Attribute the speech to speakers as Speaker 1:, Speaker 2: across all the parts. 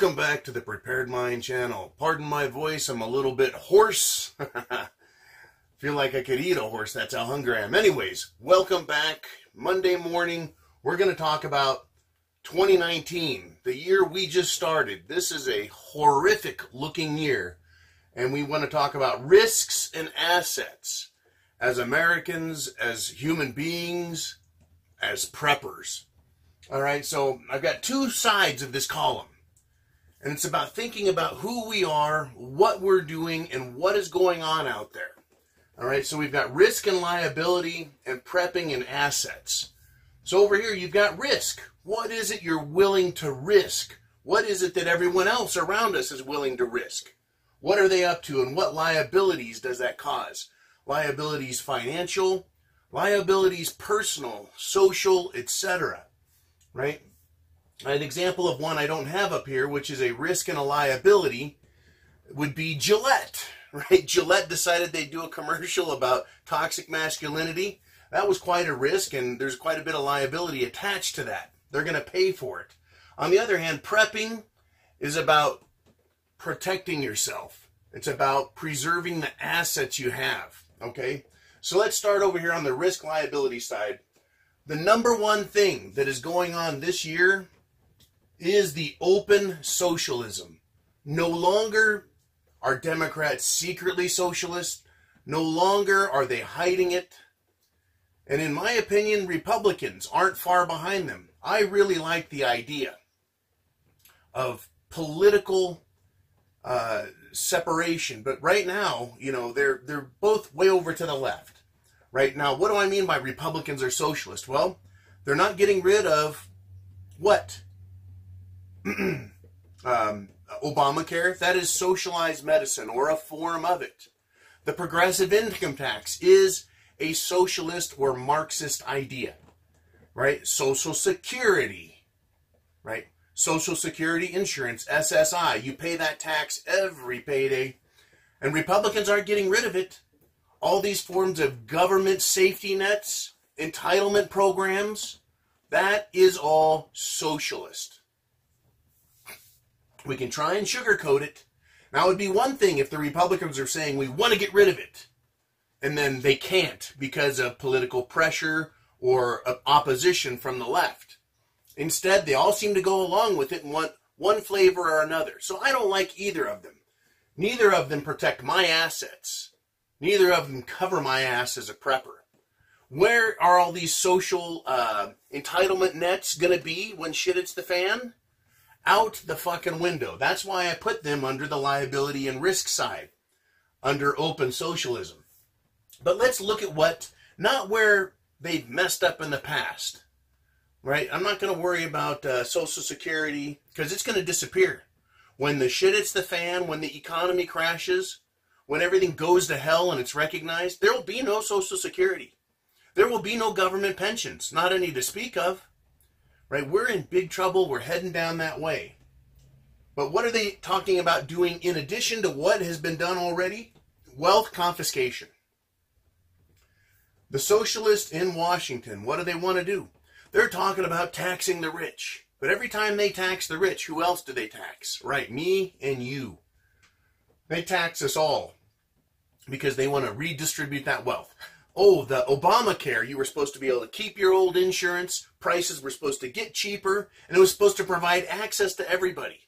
Speaker 1: Welcome back to the Prepared Mind channel. Pardon my voice, I'm a little bit hoarse. Feel like I could eat a horse, that's how hungry I am. Anyways, welcome back. Monday morning, we're going to talk about 2019, the year we just started. This is a horrific looking year, and we want to talk about risks and assets as Americans, as human beings, as preppers. All right, so I've got two sides of this column. And it's about thinking about who we are, what we're doing, and what is going on out there. All right, so we've got risk and liability and prepping and assets. So over here, you've got risk. What is it you're willing to risk? What is it that everyone else around us is willing to risk? What are they up to, and what liabilities does that cause? Liabilities financial, liabilities personal, social, etc. Right? An example of one I don't have up here, which is a risk and a liability, would be Gillette. Right? Gillette decided they'd do a commercial about toxic masculinity. That was quite a risk, and there's quite a bit of liability attached to that. They're going to pay for it. On the other hand, prepping is about protecting yourself. It's about preserving the assets you have. Okay? So let's start over here on the risk liability side. The number one thing that is going on this year is the open socialism. No longer are Democrats secretly socialist. No longer are they hiding it. And in my opinion, Republicans aren't far behind them. I really like the idea of political separation. But right now, you know, they're both way over to the left. Right now, what do I mean by Republicans are socialist? Well, they're not getting rid of what? Obamacare, that is socialized medicine or a form of it. The progressive income tax is a socialist or Marxist idea, right? Social Security, right? Social Security insurance, SSI, you pay that tax every payday, and Republicans aren't getting rid of it. All these forms of government safety nets, entitlement programs, that is all socialist. We can try and sugarcoat it. Now, it would be one thing if the Republicans are saying we want to get rid of it, and then they can't because of political pressure or opposition from the left. Instead, they all seem to go along with it and want one flavor or another. So I don't like either of them. Neither of them protect my assets. Neither of them cover my ass as a prepper. Where are all these social entitlement nets going to be when shit hits the fan? Out the fucking window. That's why I put them under the liability and risk side, under open socialism. But let's look at not where they've messed up in the past, right? I'm not going to worry about Social Security because it's going to disappear. When the shit hits the fan, when the economy crashes, when everything goes to hell and it's recognized, there will be no Social Security. There will be no government pensions, not any to speak of. Right? We're in big trouble. We're heading down that way. But what are they talking about doing in addition to what has been done already? Wealth confiscation. The socialists in Washington, what do they want to do? They're talking about taxing the rich. But every time they tax the rich, who else do they tax? Right, me and you. They tax us all because they want to redistribute that wealth. Oh, the Obamacare, you were supposed to be able to keep your old insurance, prices were supposed to get cheaper, and it was supposed to provide access to everybody.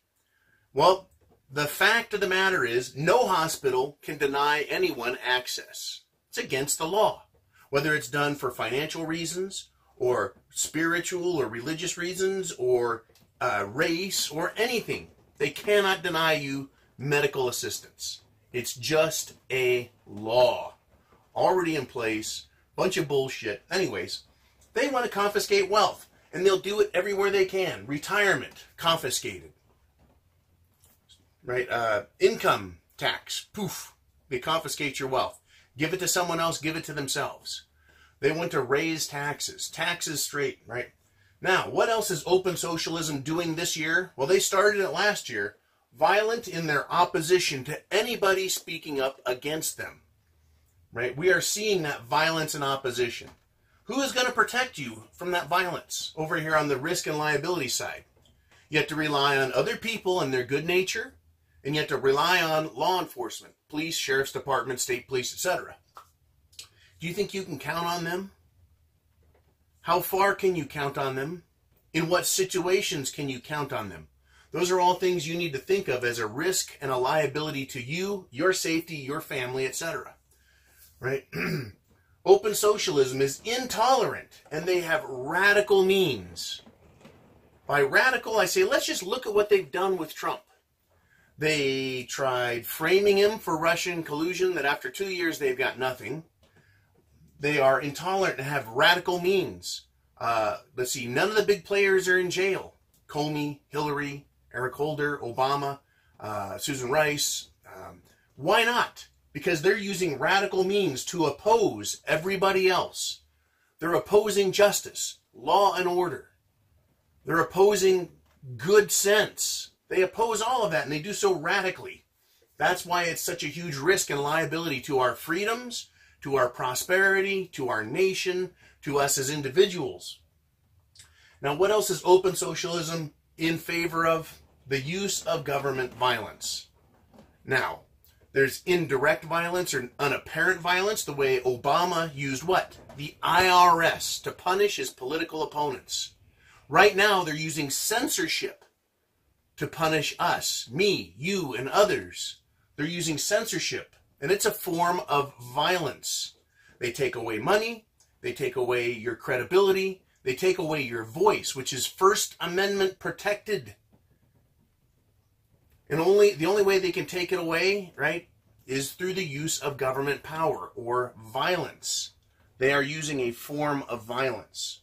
Speaker 1: Well, the fact of the matter is, no hospital can deny anyone access. It's against the law. Whether it's done for financial reasons, or spiritual or religious reasons, or race, or anything. They cannot deny you medical assistance. It's just a law. Already in place, bunch of bullshit. Anyways, they want to confiscate wealth, and they'll do it everywhere they can. Retirement, confiscated. Right? Income tax, poof. They confiscate your wealth. Give it to someone else, give it to themselves. They want to raise taxes. Taxes straight, right? Now, what else is open socialism doing this year? Well, they started it last year. Violent in their opposition to anybody speaking up against them. Right? We are seeing that violence and opposition. Who is going to protect you from that violence over here on the risk and liability side? You have to rely on other people and their good nature, and you have to rely on law enforcement, police, sheriff's department, state police, etc. Do you think you can count on them? How far can you count on them? In what situations can you count on them? Those are all things you need to think of as a risk and a liability to you, your safety, your family, etc. Right? Open socialism is intolerant, and they have radical means. By radical, I say, let's just look at what they've done with Trump. They tried framing him for Russian collusion, that after 2 years they've got nothing. They are intolerant and have radical means. Let's see, none of the big players are in jail. Comey, Hillary, Eric Holder, Obama, Susan Rice. Why not? Because they're using radical means to oppose everybody else. They're opposing justice, law and order. They're opposing good sense. They oppose all of that, and they do so radically. That's why it's such a huge risk and liability to our freedoms, to our prosperity, to our nation, to us as individuals. Now, what else is open socialism in favor of? The use of government violence. Now, there's indirect violence or unapparent violence, the way Obama used what? The IRS to punish his political opponents. Right now, they're using censorship to punish us, me, you, and others. They're using censorship, and it's a form of violence. They take away money, they take away your credibility, they take away your voice, which is First Amendment protected. And the only way they can take it away, right, is through the use of government power or violence. They are using a form of violence.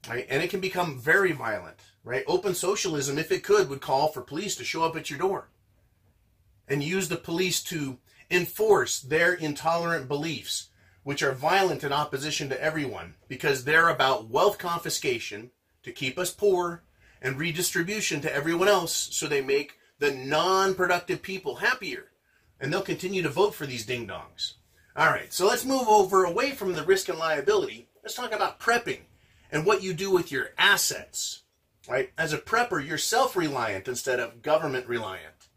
Speaker 1: Right? And it can become very violent. Right? Open socialism, if it could, would call for police to show up at your door and use the police to enforce their intolerant beliefs, which are violent in opposition to everyone, because they're about wealth confiscation to keep us poor and redistribution to everyone else, so they make the non-productive people happier. And they'll continue to vote for these ding-dongs. All right, so let's move away from the risk and liability. Let's talk about prepping and what you do with your assets. Right? As a prepper, you're self-reliant instead of government-reliant.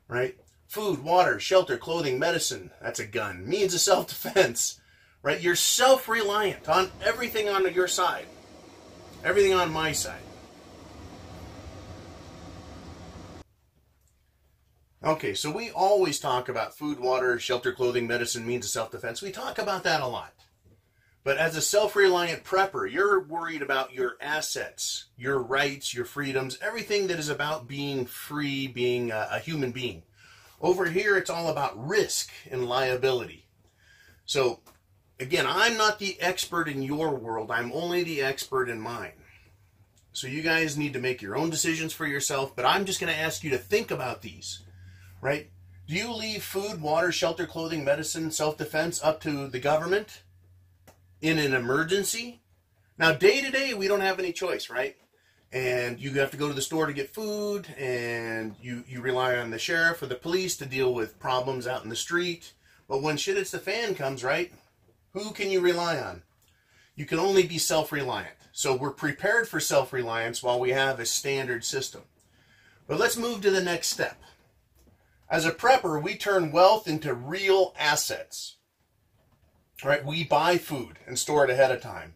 Speaker 1: Right? Food, water, shelter, clothing, medicine. That's a gun. Means of self-defense. Right? You're self-reliant on everything on your side. Everything on my side. Okay, so we always talk about food, water, shelter, clothing, medicine, means of self-defense. We talk about that a lot. But as a self-reliant prepper, you're worried about your assets, your rights, your freedoms, everything that is about being free, being a human being. Over here, it's all about risk and liability. So, again, I'm not the expert in your world. I'm only the expert in mine. So you guys need to make your own decisions for yourself, but I'm just going to ask you to think about these, right? Do you leave food, water, shelter, clothing, medicine, self-defense up to the government in an emergency? Now, day to day, we don't have any choice, right? And you have to go to the store to get food, and you rely on the sheriff or the police to deal with problems out in the street. But when shit hits the fan comes, right? Who can you rely on? You can only be self-reliant. So we're prepared for self-reliance while we have a standard system. But let's move to the next step. As a prepper, we turn wealth into real assets. Right? We buy food and store it ahead of time.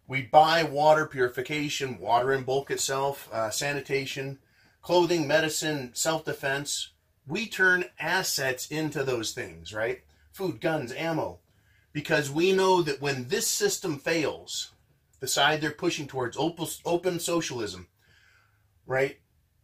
Speaker 1: We buy water purification, water in bulk itself, sanitation, clothing, medicine, self-defense. We turn assets into those things, right? Food, guns, ammo. Because we know that when this system fails, the side they're pushing towards, open socialism, right?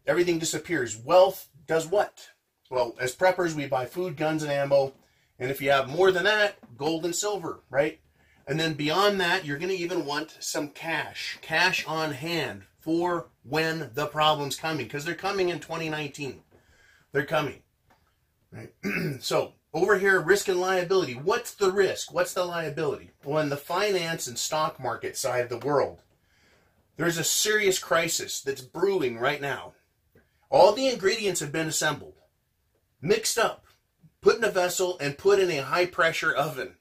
Speaker 1: Everything disappears. Wealth does what? Well, as preppers, we buy food, guns, and ammo. And if you have more than that, gold and silver, right? And then beyond that, you're going to even want some cash on hand for when the problem's coming, because they're coming in 2019. They're coming, right? So over here, risk and liability. What's the risk? What's the liability? Well, in the finance and stock market side of the world, there's a serious crisis that's brewing right now. All the ingredients have been assembled, mixed up, put in a vessel, and put in a high-pressure oven.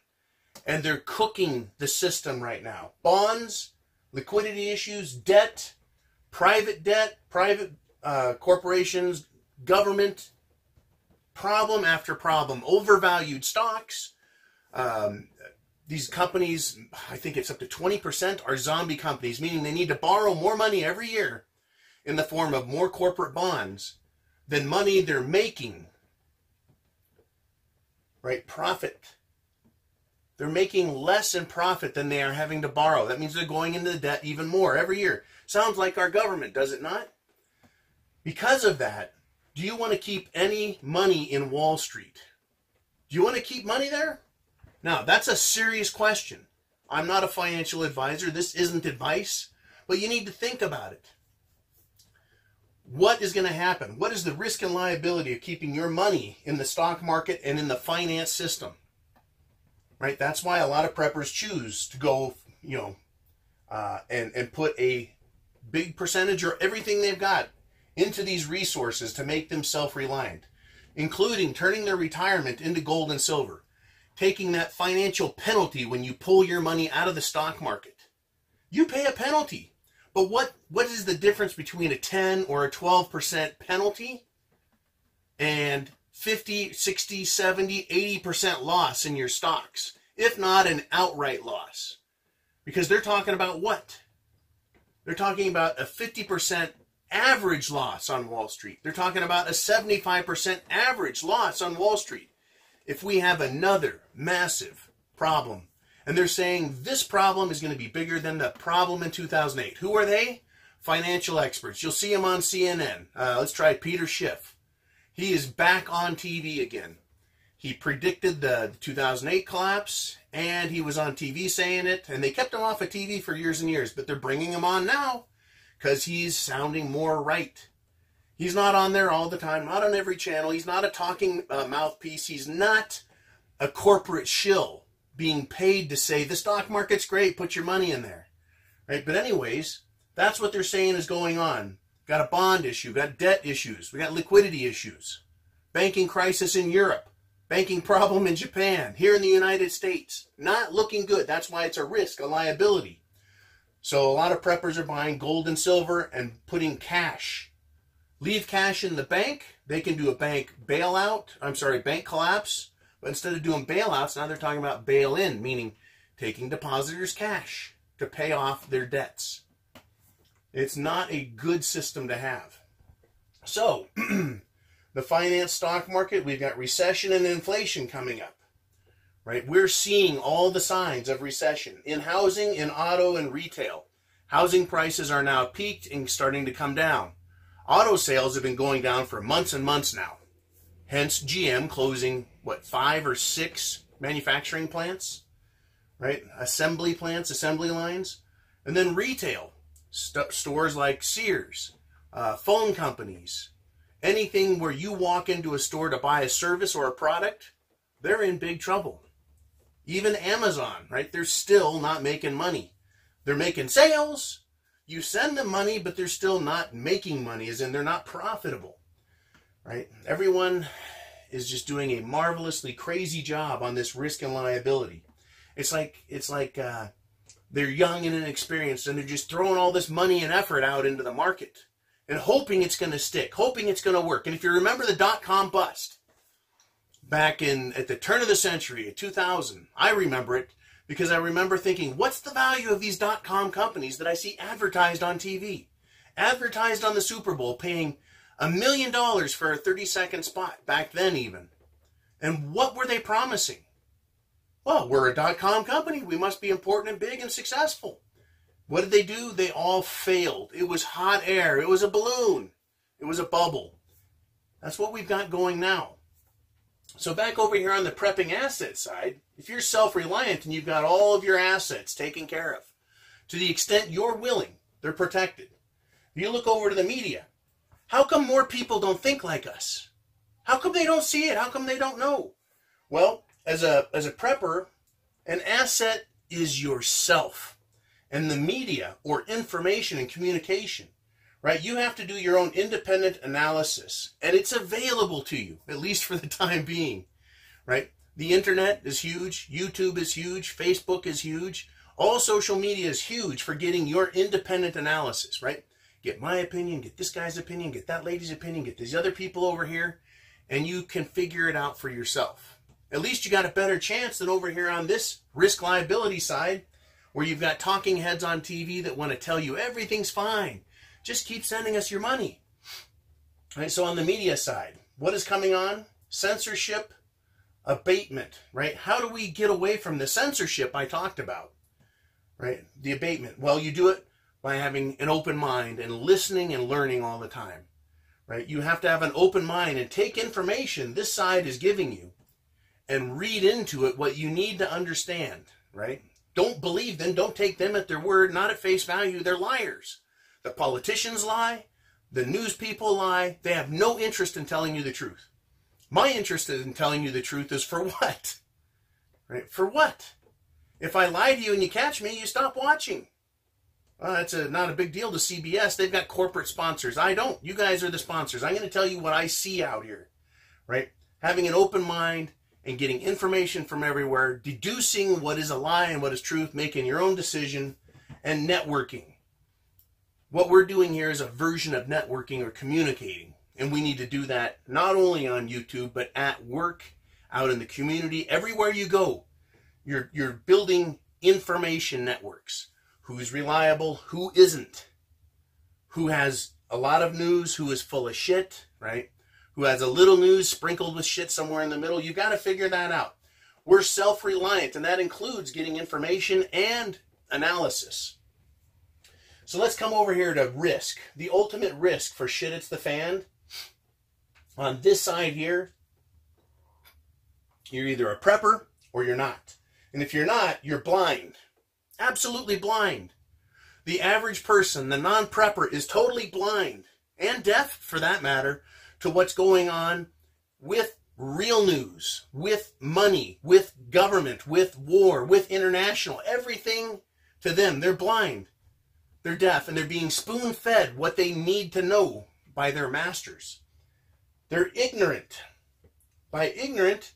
Speaker 1: And they're cooking the system right now. Bonds, liquidity issues, debt, private debt, private corporations, government, problem after problem, overvalued stocks. These companies, I think it's up to 20%, are zombie companies, meaning they need to borrow more money every year in the form of more corporate bonds than money they're making. Right? Profit. They're making less in profit than they are having to borrow. That means they're going into the debt even more every year. Sounds like our government, does it not? Because of that, do you want to keep any money in Wall Street? Do you want to keep money there? Now, that's a serious question. I'm not a financial advisor. This isn't advice, but you need to think about it. What is going to happen? What is the risk and liability of keeping your money in the stock market and in the finance system? Right? That's why a lot of preppers choose to go, and put a big percentage or everything they've got into these resources to make them self-reliant, including turning their retirement into gold and silver, taking that financial penalty when you pull your money out of the stock market. You pay a penalty. But what is the difference between a 10 or a 12% penalty and 50, 60, 70, 80% loss in your stocks, if not an outright loss? Because they're talking about what? They're talking about a 50% average loss on Wall Street. They're talking about a 75% average loss on Wall Street. If we have another massive problem, and they're saying this problem is going to be bigger than the problem in 2008. Who are they? Financial experts. You'll see them on CNN. Let's try Peter Schiff. He is back on TV again. He predicted the 2008 collapse, and he was on TV saying it, and they kept him off of TV for years and years, but they're bringing him on now because he's sounding more right. He's not on there all the time, not on every channel. He's not a talking mouthpiece. He's not a corporate shill being paid to say, the stock market's great, put your money in there. Right? But anyways, that's what they're saying is going on. Got a bond issue, got debt issues, we got liquidity issues, banking crisis in Europe, banking problem in Japan, here in the United States. Not looking good. That's why it's a risk, a liability. So a lot of preppers are buying gold and silver and putting cash. Leave cash in the bank. They can do a bank collapse. But instead of doing bailouts, now they're talking about bail-in, meaning taking depositors' cash to pay off their debts. It's not a good system to have. So, the finance stock market, we've got recession and inflation coming up. Right? We're seeing all the signs of recession in housing, in auto, and retail. Housing prices are now peaked and starting to come down. Auto sales have been going down for months and months now. Hence GM closing, 5 or 6 manufacturing plants, right? Assembly plants, assembly lines. And then retail, stores like Sears, phone companies, anything where you walk into a store to buy a service or a product, they're in big trouble. Even Amazon, right? They're still not making money. They're making sales. You send them money, but they're still not making money, as in they're not profitable. Right? Everyone is just doing a marvelously crazy job on this risk and liability. It's like they're young and inexperienced, and they're just throwing all this money and effort out into the market and hoping it's going to stick, hoping it's going to work. And if you remember the dot-com bust back at the turn of the century, 2000, I remember it because I remember thinking, what's the value of these dot-com companies that I see advertised on TV, advertised on the Super Bowl, paying $1 million for a 30-second spot, back then even. And what were they promising? Well, we're a dot-com company. We must be important and big and successful. What did they do? They all failed. It was hot air. It was a balloon. It was a bubble. That's what we've got going now. So back over here on the prepping asset side, if you're self-reliant and you've got all of your assets taken care of, to the extent you're willing, they're protected. If you look over to the media, how come more people don't think like us? How come they don't see it? How come they don't know? Well, as a prepper, an asset is yourself. And the media, or information and communication, right? You have to do your own independent analysis. And it's available to you, at least for the time being, right? The internet is huge. YouTube is huge. Facebook is huge. All social media is huge for getting your independent analysis, right? get my opinion, get this guy's opinion, get that lady's opinion, get these other people over here, and you can figure it out for yourself. At least you got a better chance than over here on this risk liability side, where you've got talking heads on TV that want to tell you everything's fine. Just keep sending us your money. Right, so on the media side, what is coming on? Censorship, abatement, right? How do we get away from the censorship I talked about, right? The abatement. Well, you do it by having an open mind and listening and learning all the time, right? You have to have an open mind and take information this side is giving you and read into it what you need to understand, right? Don't believe them. Don't take them at their word, not at face value. They're liars. The politicians lie. The news people lie. They have no interest in telling you the truth. My interest in telling you the truth is for what? Right? For what? If I lie to you and you catch me, you stop watching. That's not a big deal to CBS. They've got corporate sponsors. I don't. You guys are the sponsors. I'm going to tell you what I see out here. Right? Having an open mind and getting information from everywhere, deducing what is a lie and what is truth, making your own decision, and networking. What we're doing here is a version of networking or communicating. And we need to do that not only on YouTube, but at work, out in the community. Everywhere you go, you're building information networks. Who's reliable, who isn't. Who has a lot of news, who is full of shit, right? Who has a little news sprinkled with shit somewhere in the middle. You got to figure that out. We're self-reliant, and that includes getting information and analysis. So let's come over here to risk. The ultimate risk for shit hits the fan. On this side here, you're either a prepper or you're not. And if you're not, you're blind. Absolutely blind. The average person, the non-prepper, is totally blind, and deaf for that matter, to what's going on with real news, with money, with government, with war, with international, everything to them. They're blind. They're deaf, and they're being spoon-fed what they need to know by their masters. They're ignorant. By ignorant,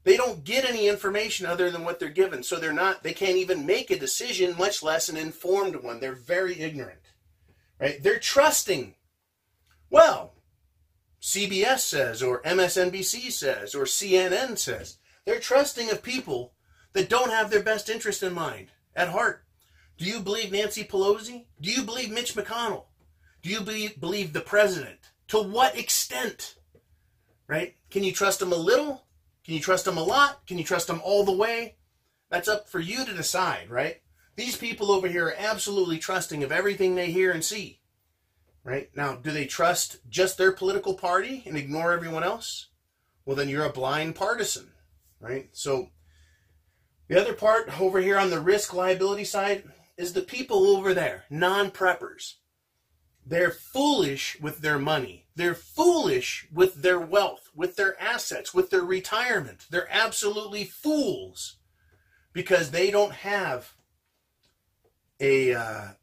Speaker 1: they don't get any information other than what they're given. So they can't even make a decision, much less an informed one. They're very ignorant. Right? They're trusting. Well, CBS says, or MSNBC says, or CNN says. They're trusting of people that don't have their best interest in mind, at heart. Do you believe Nancy Pelosi? Do you believe Mitch McConnell? Do you believe the president? To what extent? Right? Can you trust them a little? Can you trust them a lot? Can you trust them all the way? That's up for you to decide, right? These people over here are absolutely trusting of everything they hear and see. Right? Now, do they trust just their political party and ignore everyone else? Well, then you're a blind partisan, right? So the other part over here on the risk liability side is the people over there, non-preppers. They're foolish with their money. They're foolish with their wealth, with their assets, with their retirement. They're absolutely fools because they don't have an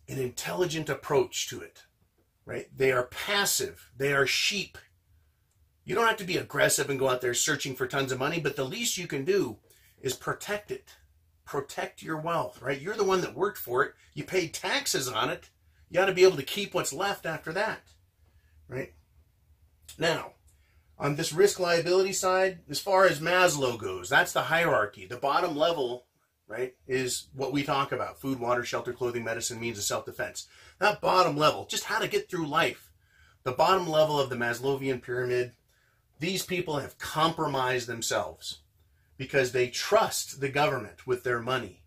Speaker 1: intelligent approach to it, right? They are passive. They are sheep. You don't have to be aggressive and go out there searching for tons of money, but the least you can do is protect it. Protect your wealth, right? You're the one that worked for it. You paid taxes on it. You ought to be able to keep what's left after that, right? Now, on this risk liability side, as far as Maslow goes, that's the hierarchy. The bottom level, right, is what we talk about. Food, water, shelter, clothing, medicine, means of self-defense. That bottom level, just how to get through life. The bottom level of the Maslowian pyramid, these people have compromised themselves because they trust the government with their money.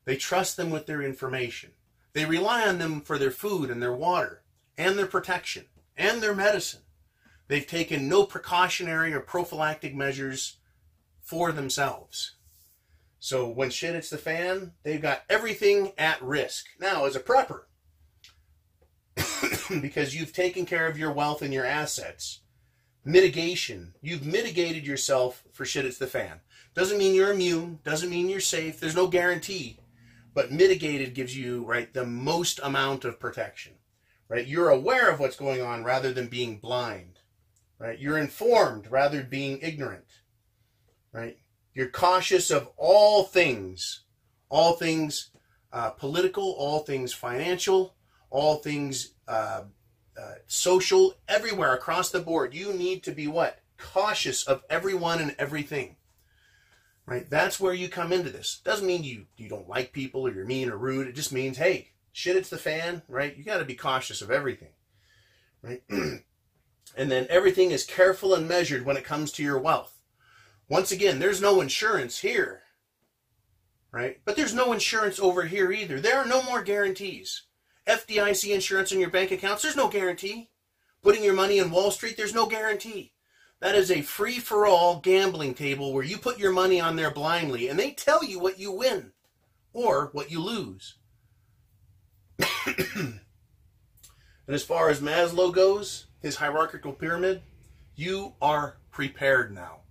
Speaker 1: They trust them with their information. They rely on them for their food and their water and their protection and their medicine. They've taken no precautionary or prophylactic measures for themselves. So when shit hits the fan, they've got everything at risk. Now, as a prepper, because you've taken care of your wealth and your assets, mitigation, you've mitigated yourself for shit hits the fan. Doesn't mean you're immune, doesn't mean you're safe, there's no guarantee, but mitigated gives you, right, the most amount of protection, right? You're aware of what's going on rather than being blind, right? You're informed rather than being ignorant, right? You're cautious of all things political, all things financial, all things social, everywhere across the board. You need to be what? Cautious of everyone and everything. Right? That's where you come into this. Doesn't mean you don't like people or you're mean or rude. It just means, hey, shit hits the fan, right? You got to be cautious of everything. Right? And then everything is careful and measured when it comes to your wealth. Once again, there's no insurance here. Right? But there's no insurance over here either. There are no more guarantees. FDIC insurance in your bank accounts, there's no guarantee. Putting your money in Wall Street, there's no guarantee. That is a free-for-all gambling table where you put your money on there blindly and they tell you what you win or what you lose. And as far as Maslow goes, his hierarchical pyramid, you are prepared now.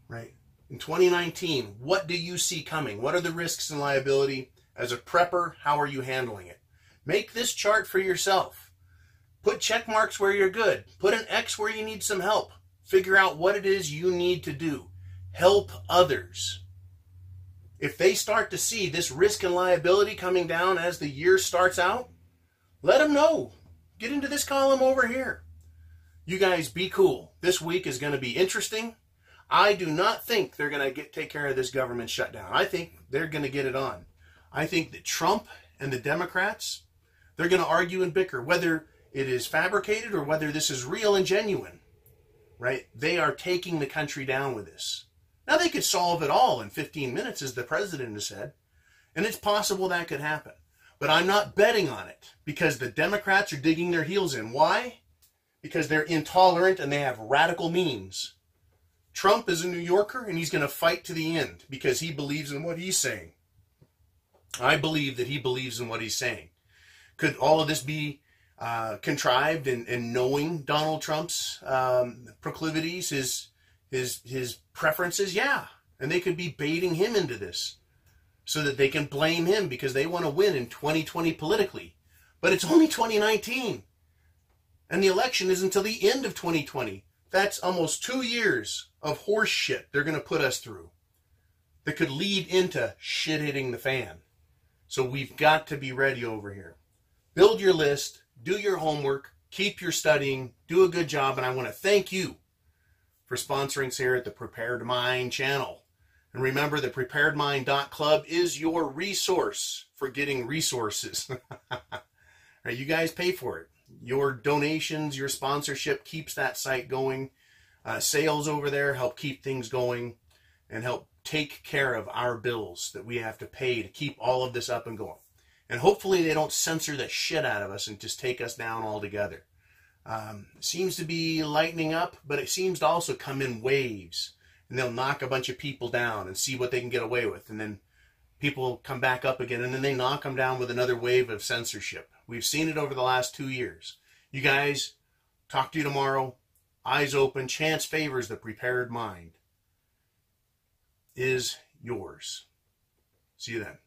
Speaker 1: Right? In 2019, what do you see coming? What are the risks and liability? As a prepper, how are you handling it? Make this chart for yourself. Put check marks where you're good. Put an X where you need some help. Figure out what it is you need to do. Help others. If they start to see this risk and liability coming down as the year starts out, let them know. Get into this column over here. You guys be cool. This week is going to be interesting. I do not think they're going to take care of this government shutdown. I think they're going to get it on. I think that Trump and the Democrats, they're going to argue and bicker whether it is fabricated or whether this is real and genuine. Right? They are taking the country down with this. Now they could solve it all in 15 minutes, as the president has said. And it's possible that could happen. But I'm not betting on it because the Democrats are digging their heels in. Why? Because they're intolerant and they have radical means. Trump is a New Yorker and he's going to fight to the end because he believes in what he's saying. I believe that he believes in what he's saying. Could all of this be contrived and knowing Donald Trump's proclivities, his preferences? Yeah. And they could be baiting him into this so that they can blame him because they want to win in 2020 politically. But it's only 2019. And the election is until the end of 2020. That's almost 2 years of horse shit they're going to put us through that could lead into shit hitting the fan. So we've got to be ready over here. Build your list. Do your homework, keep your studying, do a good job, and I want to thank you for sponsoring us here at the Prepared Mind channel. And remember, the preparedmind.club is your resource for getting resources. Right, you guys pay for it. Your donations, your sponsorship keeps that site going. Sales over there help keep things going and help take care of our bills that we have to pay to keep all of this up and going. And hopefully they don't censor the shit out of us and just take us down altogether. Seems to be lightening up, but it seems to also come in waves. And they'll knock a bunch of people down and see what they can get away with. And then people come back up again, and then they knock them down with another wave of censorship. We've seen it over the last 2 years. You guys, talk to you tomorrow. Eyes open. Chance favors the prepared mind. Is yours. See you then.